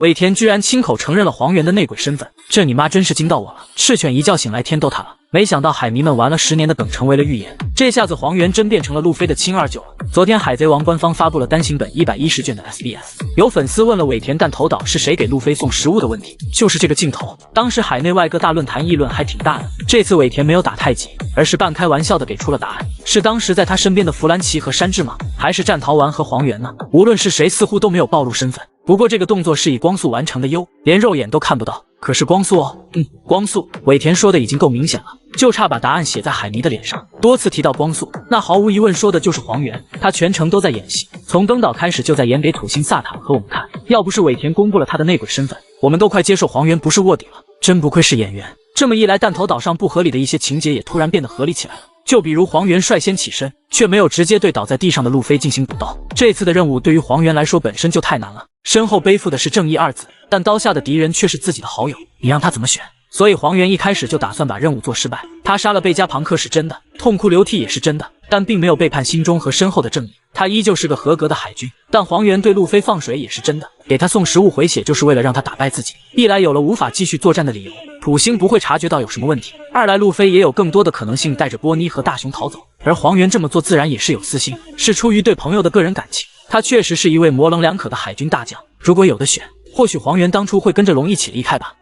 尾田居然亲口承认了黄猿的内鬼身份，这你妈真是惊到我了！赤犬一觉醒来天都塌了，没想到海迷们玩了10年的梗成为了预言，这下子黄猿真变成了路飞的亲二舅了。昨天海贼王官方发布了单行本110卷的 SBS， 有粉丝问了尾田弹头岛是谁给路飞送食物的问题，就是这个镜头。当时海内外各大论坛议论还挺大的，这次尾田没有打太极，而是半开玩笑的给出了答案，是当时在他身边的弗兰奇和山治吗？还是战桃丸和黄猿呢？无论是谁，似乎都没有暴露身份。不过这个动作是以光速完成的哟，连肉眼都看不到。可是光速哦，光速。尾田说的已经够明显了，就差把答案写在海迷的脸上。多次提到光速，那毫无疑问说的就是黄猿。他全程都在演戏，从登岛开始就在演给土星萨塔和我们看。要不是尾田公布了他的内鬼身份，我们都快接受黄猿不是卧底了。真不愧是演员，这么一来，弹头岛上不合理的一些情节也突然变得合理起来了。就比如黄猿率先起身，却没有直接对倒在地上的路飞进行补刀。这次的任务对于黄猿来说本身就太难了，身后背负的是正义2字，但刀下的敌人却是自己的好友，你让他怎么选？所以黄猿一开始就打算把任务做失败。他杀了贝加庞克是真的，痛哭流涕也是真的，但并没有背叛心中和身后的正义，他依旧是个合格的海军。但黄猿对路飞放水也是真的，给他送食物回血就是为了让他打败自己，一来有了无法继续作战的理由，土星不会察觉到有什么问题；二来路飞也有更多的可能性带着波妮和大雄逃走。而黄猿这么做自然也是有私心，是出于对朋友的个人感情。他确实是一位模棱两可的海军大将，如果有的选，或许黄猿当初会跟着龙一起离开吧。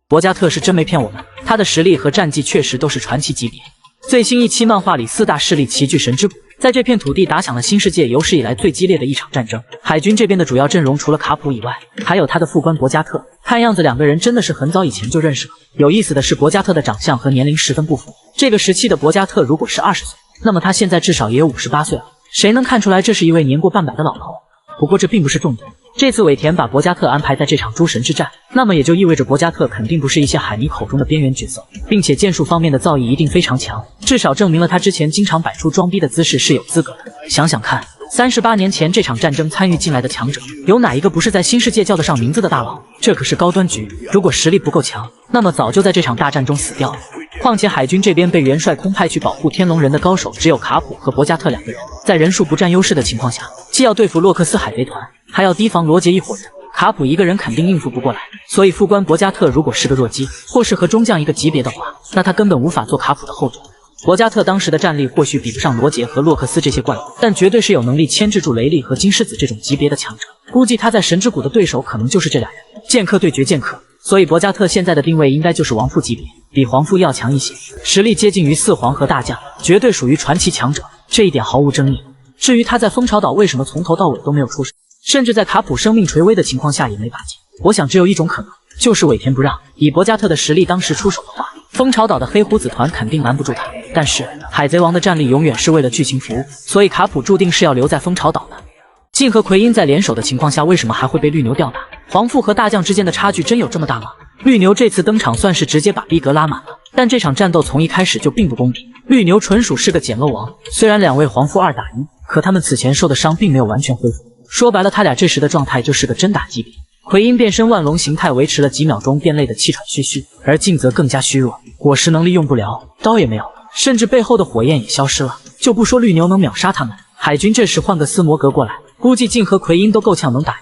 博加特是真没骗我们，他的实力和战绩确实都是传奇级别。最新一期漫画里4大势力齐聚神之谷，在这片土地打响了新世界有史以来最激烈的一场战争。海军这边的主要阵容除了卡普以外，还有他的副官博加特。看样子2个人真的是很早以前就认识了。有意思的是，博加特的长相和年龄十分不符。这个时期的博加特如果是20岁，那么他现在至少也有58岁了。谁能看出来这是一位年过半百的老头？不过这并不是重点。这次尾田把博加特安排在这场诸神之战，那么也就意味着博加特肯定不是一些海迷口中的边缘角色，并且剑术方面的造诣一定非常强，至少证明了他之前经常摆出装逼的姿势是有资格的。想想看，38年前这场战争参与进来的强者，有哪一个不是在新世界叫得上名字的大佬？这可是高端局，如果实力不够强，那么早就在这场大战中死掉了。况且海军这边被元帅空派去保护天龙人的高手只有卡普和博加特2个人，在人数不占优势的情况下，既要对付洛克斯海贼团，还要提防罗杰一伙人，卡普一个人肯定应付不过来。所以副官博加特如果是个弱鸡，或是和中将一个级别的话，那他根本无法做卡普的后盾。博加特当时的战力或许比不上罗杰和洛克斯这些怪物，但绝对是有能力牵制住雷利和金狮子这种级别的强者。估计他在神之谷的对手可能就是这2人，剑客对决剑客。所以博加特现在的定位应该就是王父级别，比皇父要强一些，实力接近于4皇和大将，绝对属于传奇强者，这一点毫无争议。至于他在蜂巢岛为什么从头到尾都没有出手，甚至在卡普生命垂危的情况下也没拔剑，我想只有一种可能，就是尾田不让。以博加特的实力当时出手的话，蜂巢岛的黑胡子团肯定瞒不住他。但是海贼王的战力永远是为了剧情服务，所以卡普注定是要留在蜂巢岛的。镜和奎因在联手的情况下，为什么还会被绿牛吊打？皇父和大将之间的差距真有这么大吗？绿牛这次登场算是直接把逼格拉满了，但这场战斗从一开始就并不公平。绿牛纯属是个捡漏王，虽然2位皇父2打1，可他们此前受的伤并没有完全恢复。说白了，他俩这时的状态就是个真打级别。奎因变身万龙形态维持了几秒钟便累得气喘吁吁，而镜则更加虚弱，果实能力用不了，刀也没有了，甚至背后的火焰也消失了。就不说绿牛能秒杀他们，海军这时换个斯摩格过来，估计镜和奎因都够呛能打赢。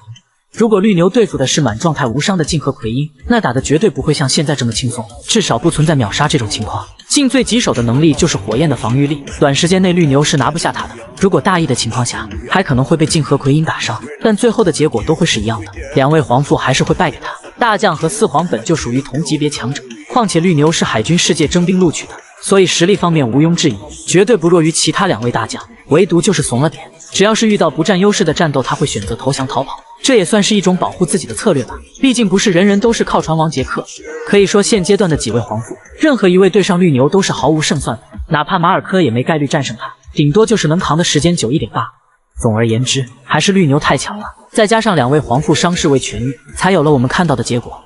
如果绿牛对付的是满状态无伤的镜和奎因，那打的绝对不会像现在这么轻松，至少不存在秒杀这种情况。镜最棘手的能力就是火焰的防御力，短时间内绿牛是拿不下他的。如果大意的情况下，还可能会被镜和奎因打伤，但最后的结果都会是一样的，2位皇父还是会败给他。大将和4皇本就属于同级别强者，况且绿牛是海军世界征兵录取的，所以实力方面毋庸置疑，绝对不弱于其他2位大将，唯独就是怂了点。只要是遇到不占优势的战斗，他会选择投降逃跑，这也算是一种保护自己的策略吧。毕竟不是人人都是靠船王杰克，可以说现阶段的几位皇父，任何一位对上绿牛都是毫无胜算的，哪怕马尔科也没概率战胜他，顶多就是能扛的时间久一点罢了。总而言之，还是绿牛太强了，再加上2位皇父伤势未痊愈，才有了我们看到的结果。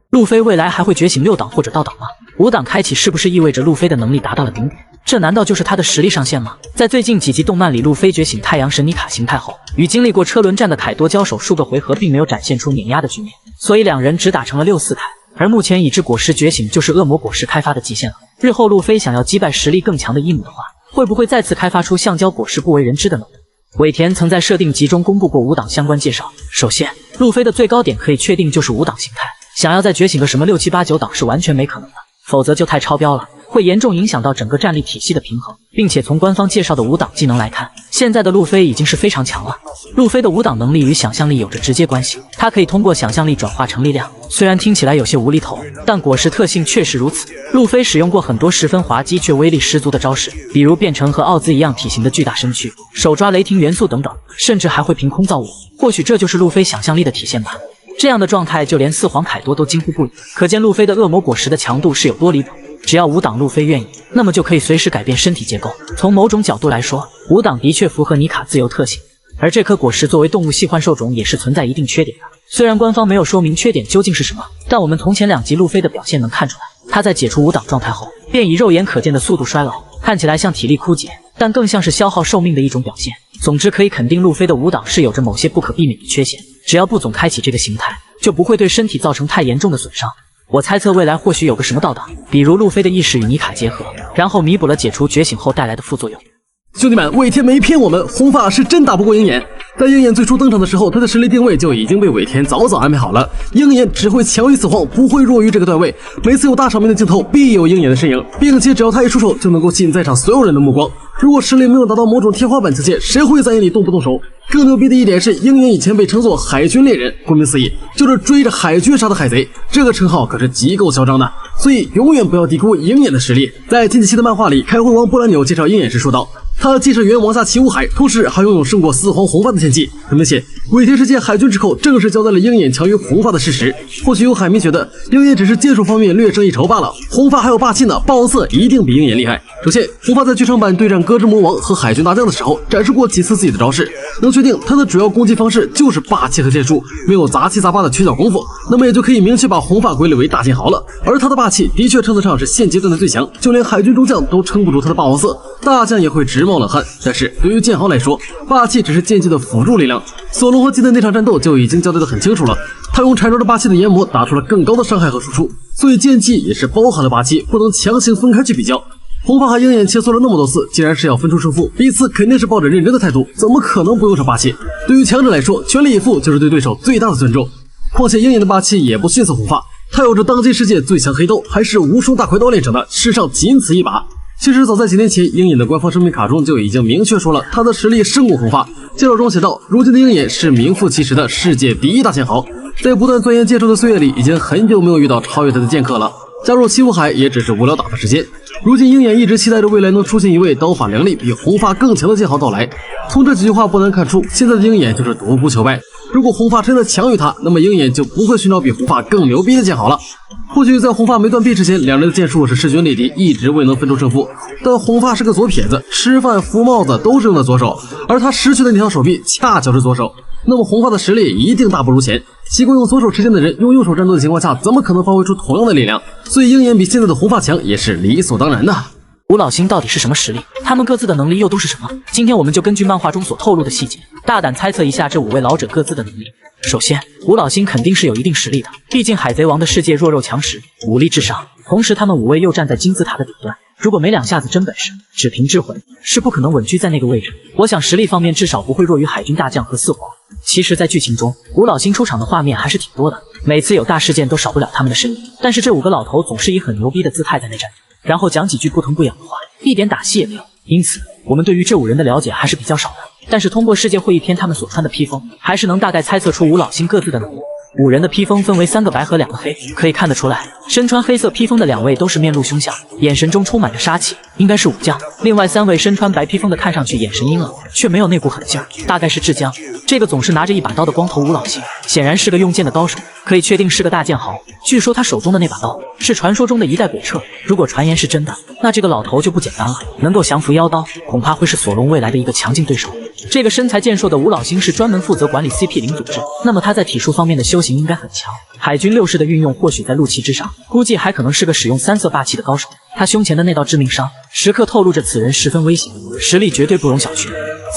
路飞未来还会觉醒6档或者倒档吗？5档开启是不是意味着路飞的能力达到了顶点？这难道就是他的实力上限吗？在最近几集动漫里，路飞觉醒太阳神尼卡形态后，与经历过车轮战的凯多交手数个回合，并没有展现出碾压的局面，所以2人只打成了6-4台。而目前已知果实觉醒就是恶魔果实开发的极限了。日后路飞想要击败实力更强的伊姆的话，会不会再次开发出橡胶果实不为人知的能力？尾田曾在设定集中公布过5档相关介绍。首先，路飞的最高点可以确定就是5档形态，想要再觉醒个什么6、7、8、9档是完全没可能的，否则就太超标了，会严重影响到整个战力体系的平衡。并且从官方介绍的5档技能来看，现在的路飞已经是非常强了。路飞的5档能力与想象力有着直接关系，它可以通过想象力转化成力量。虽然听起来有些无厘头，但果实特性确实如此。路飞使用过很多十分滑稽却威力十足的招式，比如变成和奥兹一样体型的巨大身躯，手抓雷霆元素等等，甚至还会凭空造物。或许这就是路飞想象力的体现吧。这样的状态就连四皇凯多都惊呼不已，可见路飞的恶魔果实的强度是有多离谱。只要5档路飞愿意，那么就可以随时改变身体结构。从某种角度来说，5档的确符合妮卡自由特性，而这颗果实作为动物系幻兽种也是存在一定缺点的。虽然官方没有说明缺点究竟是什么，但我们从前2集路飞的表现能看出来，他在解除5档状态后，便以肉眼可见的速度衰老，看起来像体力枯竭，但更像是消耗寿命的一种表现。总之可以肯定路飞的5档是有着某些不可避免的缺陷，只要不总开启这个形态，就不会对身体造成太严重的损伤。我猜测未来或许有个什么倒档，比如路飞的意识与妮卡结合，然后弥补了解除觉醒后带来的副作用。兄弟们，尾田没骗我们，红发是真打不过鹰眼。在鹰眼最初登场的时候，他的实力定位就已经被尾田早早安排好了。鹰眼只会强于四皇，不会弱于这个段位。每次有大场面的镜头，必有鹰眼的身影，并且只要他一出手，就能够吸引在场所有人的目光。如果实力没有达到某种天花板境界，谁会在意你动不动手？更牛逼的一点是，鹰眼以前被称作海军猎人，顾名思义，就是追着海军杀的海贼。这个称号可是极够嚣张的，所以永远不要低估鹰眼的实力。在近几期的漫画里，开会王波兰纽介绍鹰眼时说道，他既是元王下骑五海，同时还拥有胜过四皇红发的天技。很明显，尾田世界海军之口正是交代了鹰眼强于红发的事实。或许有海迷觉得鹰眼只是剑术方面略胜一筹罢了，红发还有霸气呢，霸王色一定比鹰眼厉害。首先，红发在剧场版对战歌之魔王和海军大将的时候，展示过几次自己的招式，能确定他的主要攻击方式就是霸气和剑术，没有杂七杂八的拳脚功夫，那么也就可以明确把红发归类为大剑豪了。而他的霸气的确称得上是现阶段的最强，就连海军中将都撑不住他的霸王色，大将也会直冒冷汗。但是对于剑豪来说，霸气只是剑技的辅助力量。索隆和基的那场战斗就已经交代得很清楚了，他用缠绕着霸气的研磨打出了更高的伤害和输出，所以剑技也是包含了霸气，不能强行分开去比较。红发和鹰眼切磋了那么多次，既然是要分出胜负，彼此肯定是抱着认真的态度，怎么可能不用上霸气？对于强者来说，全力以赴就是对对手最大的尊重。况且鹰眼的霸气也不逊色红发，他有着当今世界最强黑刀，还是无双大快刀练成的，世上仅此一把。其实早在几年前，鹰眼的官方声明卡中就已经明确说了，他的实力胜过红发。介绍中写道，如今的鹰眼是名副其实的世界第一大剑豪，在不断钻研剑术的岁月里，已经很久没有遇到超越他的剑客了。加入七武海也只是无聊打发时间。如今鹰眼一直期待着未来能出现一位刀法良利、比红发更强的剑豪到来。从这几句话不难看出，现在的鹰眼就是独孤求败。如果红发真的强于他，那么鹰眼就不会寻找比红发更牛逼的剑豪了。或许在红发没断臂之前，两人的剑术是势均力敌，一直未能分出胜负。但红发是个左撇子，吃饭、扶帽子都是用的左手，而他失去的那条手臂恰巧是左手。那么红发的实力一定大不如前。习惯用左手持剑的人，用右手战斗的情况下，怎么可能发挥出同样的力量？所以鹰眼比现在的红发强也是理所当然的。吴老星到底是什么实力？他们各自的能力又都是什么？今天我们就根据漫画中所透露的细节，大胆猜测一下这5位老者各自的能力。首先，吴老星肯定是有一定实力的，毕竟海贼王的世界弱肉强食，武力至上。同时，他们5位又站在金字塔的顶端，如果没2下子真本事，只凭智慧是不可能稳居在那个位置。我想实力方面至少不会弱于海军大将和四皇。其实，在剧情中，吴老星出场的画面还是挺多的，每次有大事件都少不了他们的身影。但是这5个老头总是以很牛逼的姿态在那站着，然后讲几句不疼不痒的话，一点打戏也没有。因此，我们对于这5人的了解还是比较少的。但是通过世界会议篇他们所穿的披风，还是能大概猜测出吴老星各自的能力。5人的披风分为3个白和2个黑，可以看得出来，身穿黑色披风的2位都是面露凶相，眼神中充满着杀气，应该是武将。另外3位身穿白披风的看上去眼神阴冷，却没有那股狠劲儿，大概是智将。这个总是拿着一把刀的光头吴老星，显然是个用剑的高手，可以确定是个大剑豪。据说他手中的那把刀是传说中的一代鬼彻，如果传言是真的，那这个老头就不简单了，能够降服妖刀，恐怕会是索隆未来的一个强劲对手。这个身材健硕的吴老星是专门负责管理 CP 0组织，那么他在体术方面的修行应该很强。海军6式的运用或许在陆棋之上，估计还可能是个使用3色霸气的高手。他胸前的那道致命伤，时刻透露着此人十分危险，实力绝对不容小觑。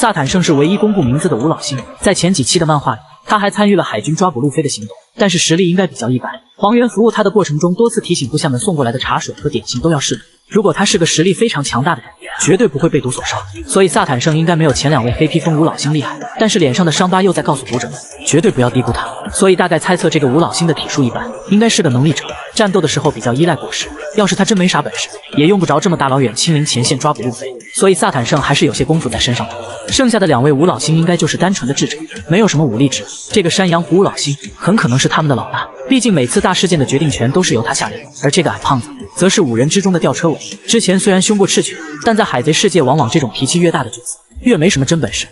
萨坦盛是唯一公布名字的吴老星，在前几期的漫画里，他还参与了海军抓捕路飞的行动，但是实力应该比较一般。黄猿服务他的过程中，多次提醒部下们送过来的茶水和点心都要试毒。如果他是个实力非常强大的人，绝对不会被毒所伤。所以萨坦圣应该没有前2位黑披风五老星厉害，但是脸上的伤疤又在告诉读者们，绝对不要低估他。所以大概猜测这个五老星的体术一般，应该是个能力者，战斗的时候比较依赖果实。要是他真没啥本事，也用不着这么大老远亲临前线抓捕路飞。所以萨坦圣还是有些功夫在身上的。剩下的2位五老星应该就是单纯的智者，没有什么武力值。这个山羊湖五老星很可能是他们的老大，毕竟每次大事件的决定权都是由他下令。而这个矮胖子则是5人之中的吊车尾。之前虽然凶过赤犬，但在海贼世界往往这种脾气越大的角色越没什么真本事。